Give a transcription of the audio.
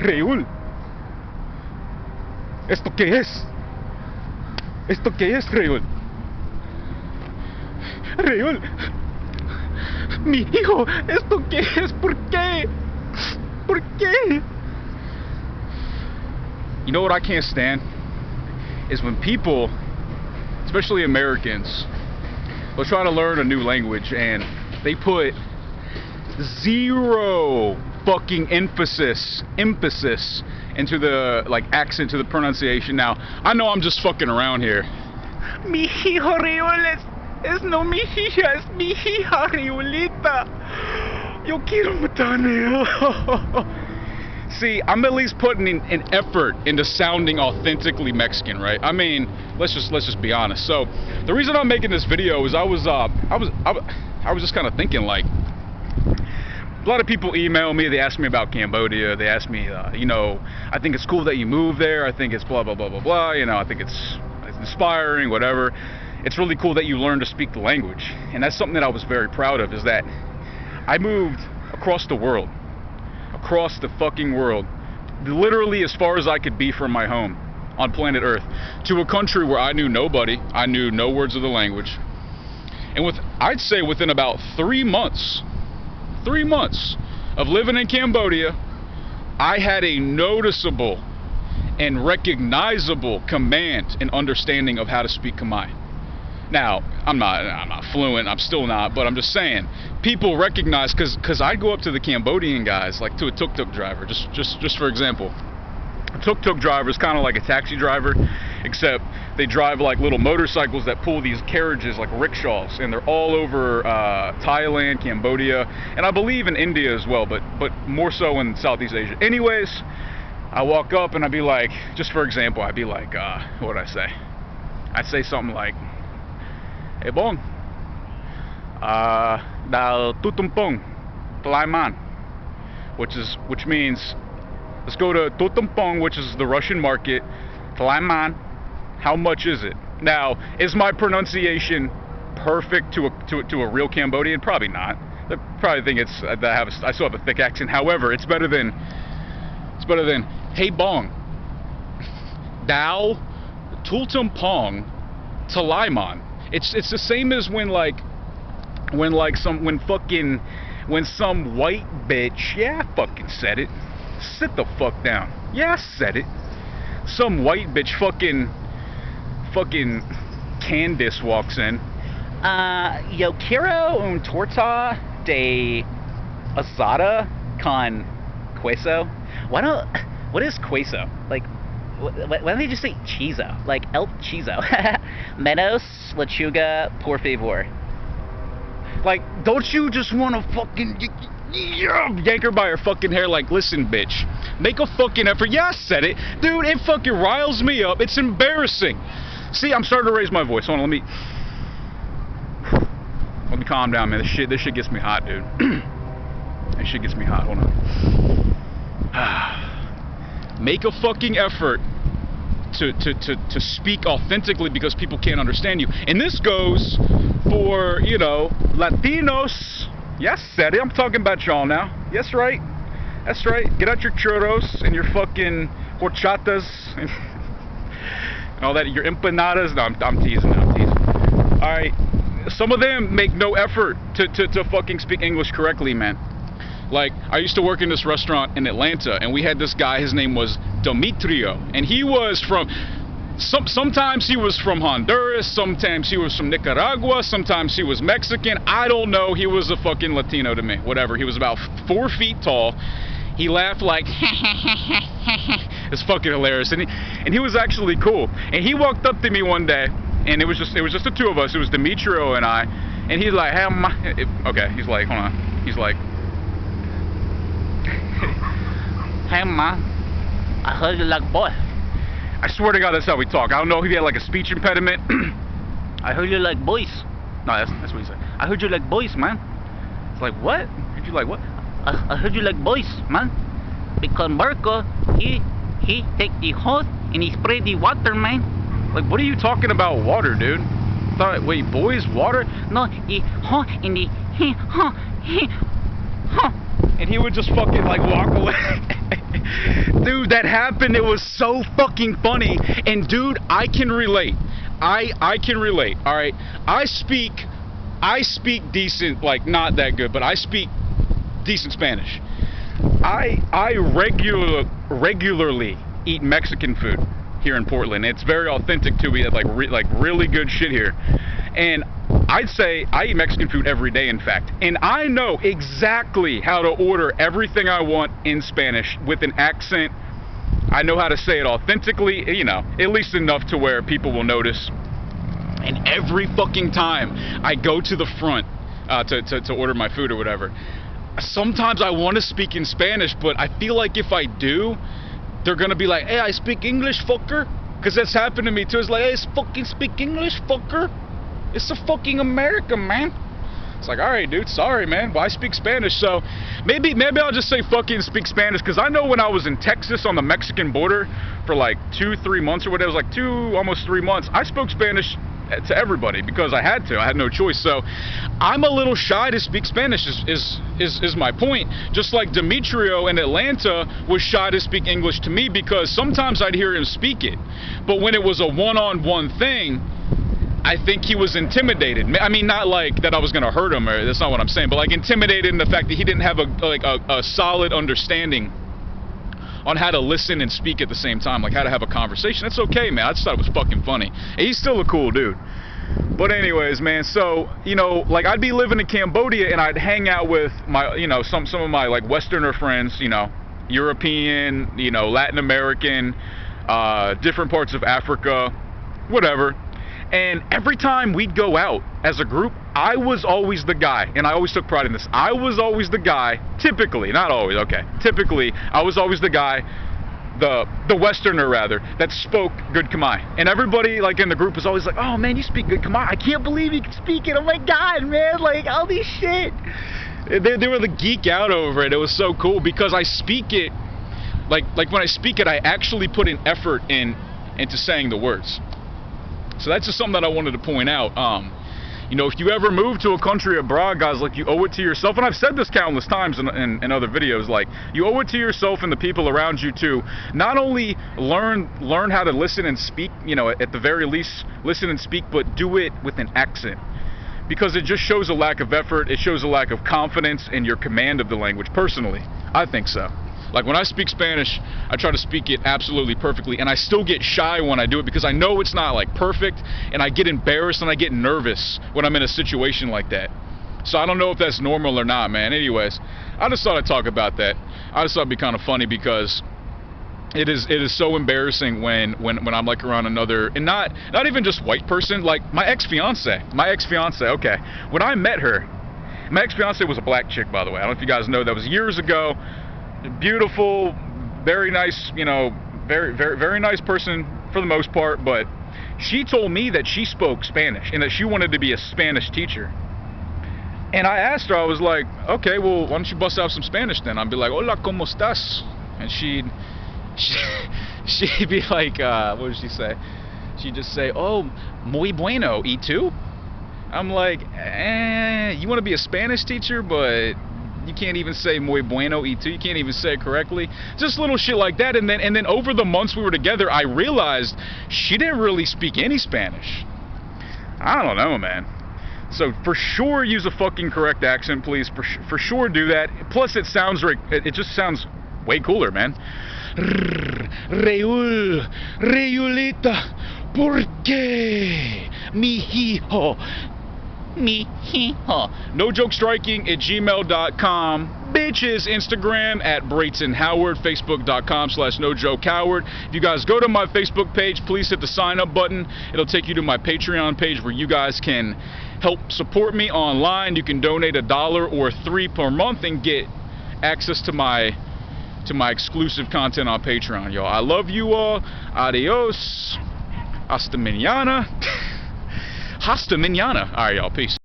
Reul. ¿Esto qué es? ¿Esto qué es, Reul? Reul. Mi hijo, ¿esto qué es? ¿Por qué? ¿Por qué? You know what I can't stand? Is when people, especially Americans, will try to learn a new language and they put zero fucking emphasis into the accent, to the pronunciation. Now, I know I'm just fucking around here. Mi hijo Reul es no mi hija, es mi hija Reulita. Yo quiero matarme. See, I'm at least putting in an effort into sounding authentically Mexican, right? I mean, let's just be honest. So, the reason I'm making this video is I was just kind of thinking, like, a lot of people email me, they ask me about Cambodia, they ask me, you know, I think it's cool that you moved there, I think it's blah, blah, blah, blah, blah, you know, I think it's inspiring, whatever. It's really cool that you learned to speak the language. And that's something that I was very proud of, is that I moved across the world. Across the fucking world. Literally as far as I could be from my home on planet Earth. To a country where I knew nobody. I knew no words of the language. And I'd say within about 3 months of living in Cambodia, I had a noticeable and recognizable command and understanding of how to speak Khmer. Now, I'm not fluent, I'm still not, but I'm just saying, people recognize, cause I'd go up to the Cambodian guys, like to a tuk-tuk driver, just for example. A tuk-tuk driver is kind of like a taxi driver, except they drive like little motorcycles that pull these carriages like rickshaws, and they're all over Thailand, Cambodia, and I believe in India as well, but more so in Southeast Asia. Anyways, I walk up and I'd be like, just for example, I'd be like, what would I say? I'd say something like, "Hey bong, da tutumpong, Tlaiman," which means, let's go to Tutumpong, which is the Russian market. Tlaiman, how much is it? Now, is my pronunciation perfect to a real Cambodian? Probably not. They probably think I still have a thick accent. However, it's better than "Hey bong, Dao Tutumpong Tlaiman." It's the same as when some white bitch, yeah, I fucking said it. Sit the fuck down. Yeah, I said it. Some white bitch fucking Candice walks in. Yo quiero un torta de asada con queso. What is queso? Like, why don't they just say chizo? Like el chizo. Menos lechuga por favor. Like, don't you just want to fucking yank her by her fucking hair? Like, listen, bitch, make a fucking effort. Yeah, I said it, dude. It fucking riles me up. It's embarrassing. See, I'm starting to raise my voice. Hold on, let me calm down, man. This shit gets me hot, dude. This shit gets me hot. Hold on. Make a fucking effort to speak authentically, because people can't understand you. And this goes for, you know, Latinos. Yes, said it. I'm talking about y'all now. Yes, right. That's right. Get out your churros and your fucking horchatas and all that. Your empanadas. No, I'm teasing. All right. Some of them make no effort to fucking speak English correctly, man. Like, I used to work in this restaurant in Atlanta, and we had this guy, his name was Demetrio, and he was from, sometimes he was from Honduras, sometimes he was from Nicaragua, sometimes he was Mexican, I don't know, he was a fucking Latino to me, whatever. He was about 4 feet tall, he laughed like, it's fucking hilarious, and he was actually cool, and he walked up to me one day, and it was just the two of us, it was Demetrio and I, and he's like, hey, okay, he's like, hold on, he's like, "Hey ma, I heard you like boys." I swear to God, that's how we talk. I don't know if he had like a speech impediment. "I heard you like boys." No, that's what he said. "I heard you like boys, man." It's like, what? Heard you like what? I heard you like boys, man. Because Marco, he take the hose and he spray the water, man. Like, what are you talking about, water, dude? Wait, boys, water? No, the huh and the he huh. And he would just fucking like walk away. Dude, that happened. It was so fucking funny. And dude, I can relate. I can relate. All right. I speak decent, like not that good, but I speak decent Spanish. I regularly eat Mexican food here in Portland. It's very authentic too. We have like really good shit here. And I'd say I eat Mexican food every day, in fact. And I know exactly how to order everything I want in Spanish with an accent. I know how to say it authentically, you know, at least enough to where people will notice. And every fucking time I go to the front to order my food or whatever, sometimes I want to speak in Spanish, but I feel like if I do, they're gonna be like, hey, I speak English, fucker. Because that's happened to me too. It's like, hey, fucking speak English, fucker. It's a fucking America, man. It's like, alright, dude, sorry, man. Well, I speak Spanish, so maybe I'll just say fucking speak Spanish, because I know when I was in Texas on the Mexican border for like 2-3 months or whatever, it was like almost 3 months, I spoke Spanish to everybody because I had to. I had no choice. So I'm a little shy to speak Spanish is my point. Just like Demetrio in Atlanta was shy to speak English to me because sometimes I'd hear him speak it, but when it was a one-on-one thing, I think he was intimidated. I mean, not like that I was going to hurt him, or that's not what I'm saying, but like intimidated in the fact that he didn't have a solid understanding on how to listen and speak at the same time, like how to have a conversation. That's okay, man. I just thought it was fucking funny. And he's still a cool dude. But anyways, man, so, you know, like I'd be living in Cambodia and I'd hang out with my, you know, some of my like Westerner friends, you know, European, you know, Latin American, different parts of Africa, whatever. And every time we'd go out as a group, I was always the guy, and I always took pride in this. I was always the guy, typically, not always, okay, typically, I was always the guy, the Westerner rather, that spoke good Khmer. And everybody like in the group was always like, oh man, you speak good Khmer. I can't believe you can speak it. Oh my God, man, like all this shit. They were the geek out over it. It was so cool because I speak it, like when I speak it, I actually put an effort into saying the words. So that's just something that I wanted to point out. You know, if you ever move to a country abroad, guys, like you owe it to yourself, and I've said this countless times in other videos, like you owe it to yourself and the people around you to not only learn how to listen and speak, you know, at the very least listen and speak, but do it with an accent. Because it just shows a lack of effort, it shows a lack of confidence in your command of the language. Personally, I think so. Like when I speak Spanish, I try to speak it absolutely perfectly, and I still get shy when I do it because I know it's not like perfect, and I get embarrassed and I get nervous when I'm in a situation like that. So I don't know if that's normal or not, man. Anyways, I just thought I'd talk about that. I just thought it'd be kind of funny because it is so embarrassing when I'm like around another, and not even just white person, like my ex-fiance, okay. When I met her, my ex-fiance was a black chick, by the way. I don't know if you guys know, that was years ago. Beautiful, very nice, you know, very nice person for the most part, but she told me that she spoke Spanish and that she wanted to be a Spanish teacher. And I asked her, I was like, okay, well, why don't you bust out some Spanish then? I'd be like, hola, ¿cómo estás? And she'd be like, what would she say? She'd just say, oh, muy bueno, ¿y tú? I'm like, you want to be a Spanish teacher, but you can't even say muy bueno y tú. You can't even say it correctly. Just little shit like that. And then over the months we were together, I realized she didn't really speak any Spanish. I don't know, man. So for sure, use a fucking correct accent, please. For sure, do that. Plus, it just sounds way cooler, man. Reul, Reulita, ¿por qué, mi hijo? NoJokeStriking@gmail.com. Bitches, Instagram @BraytonHoward, Facebook.com/NoJokeHoward. If you guys go to my Facebook page, please hit the sign up button. It'll take you to my Patreon page where you guys can help support me online. You can donate $1 or $3 per month and get access to my exclusive content on Patreon, y'all. I love you all. Adios. Hasta mañana. Hasta mañana. All right, y'all. Peace.